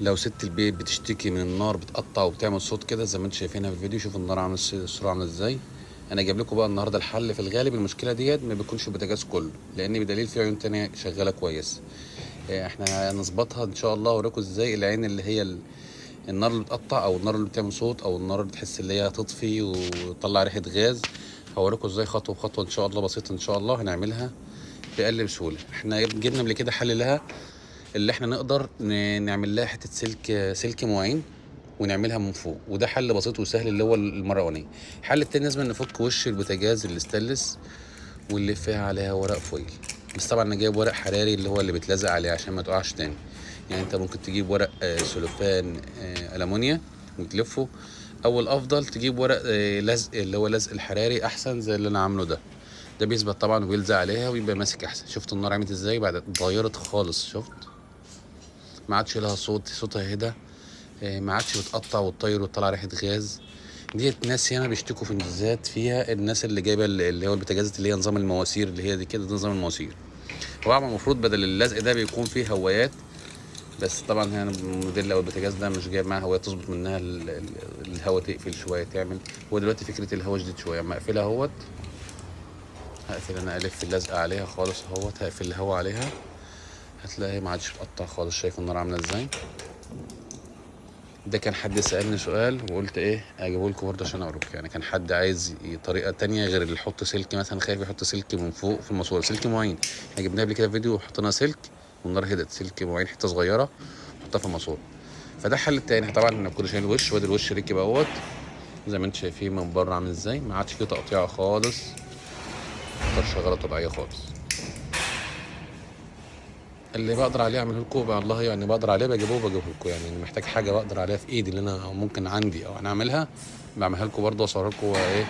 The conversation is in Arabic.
لو ست البيت بتشتكي من النار بتقطع وبتعمل صوت كده زي ما انتم شايفينها في الفيديو، شوف النار عامله الصوره عامله ازاي. انا جايب لكم بقى النهارده الحل. في الغالب المشكله ديت ما بيكونش البوتاجاز كله، لان بدليل في عيون تانية شغاله كويس. احنا هنظبطها ان شاء الله، اوريكم ازاي العين اللي هي النار اللي بتقطع، او النار اللي بتعمل صوت، او النار اللي بتحس اللي هي هتطفي وتطلع ريحه غاز. هوريكم ازاي خطوه بخطوه ان شاء الله، بسيطه ان شاء الله هنعملها بأقل بسهوله. احنا جبنا قبل كده حل لها، اللي احنا نقدر نعمل لها حته سلك معين ونعملها من فوق، وده حل بسيط وسهل اللي هو المره الاولانيه. الحل التاني لازم نفك وش البوتاجاز الاستانلس ونلفها عليها ورق فويل. بس طبعا انا جايب ورق حراري اللي هو اللي بيتلزق عليه عشان ما تقعش تاني. يعني انت ممكن تجيب ورق سلوفان ألمونيا وتلفه، او الافضل تجيب ورق لزق اللي هو لزق الحراري احسن زي اللي انا عامله ده بيثبت طبعا وبيلزق عليها ويبقى ماسك احسن. شفت النار عملت ازاي بعد اتغيرت خالص؟ شفت ما عادش لها صوتها هدا، ما عادش بتقطع وتطير وتطلع ريحه غاز. ديت ناس ياما بيشتكوا في بالذات فيها الناس اللي جايبه اللي هو البوتاجازات اللي هي نظام المواسير، اللي هي دي كده، ده نظام المواسير. هو المفروض بدل اللزق ده بيكون فيه هوايات، بس طبعا هنا الموديل او البوتاجاز ده مش جايب معاه هوايه تظبط منها الهواء تقفل شويه تعمل. هو دلوقتي فكره الهواء جديد شويه، اما اقفلها اهوت، هقفل انا الف اللزقه عليها خالص اهوت، هقفل الهواء عليها، هتلاقي ما عادش بتقطع خالص. شايف النار عامله ازاي؟ ده كان حد سألني سؤال وقلت ايه اجيبه لكم برضه عشان اوريكم. يعني كان حد عايز طريقه تانية غير اللي يحط سلك، مثلا خايف يحط سلك من فوق في الماسوره، سلك معين. احنا جبناه قبل كده فيديو وحطينا سلك والنار هدت، سلك معين حته صغيره نحطها في الماسوره. فده الحل التاني. طبعا احنا كنا شايلين الوش، وادي الوش ركب اهوت زي ما انتم شايفين من بره عامل ازاي، ما عادش فيه تقطيع خالص، النار شغاله طبيعيه خالص. اللي بقدر عليه اعمله لكم والله، يعني بقدر عليه بجيبه لكم. يعني اللي محتاج حاجه بقدر عليها في ايدي اللي انا ممكن عندي او انا اعملها بعملها لكم برضه واصورها لكم ايه.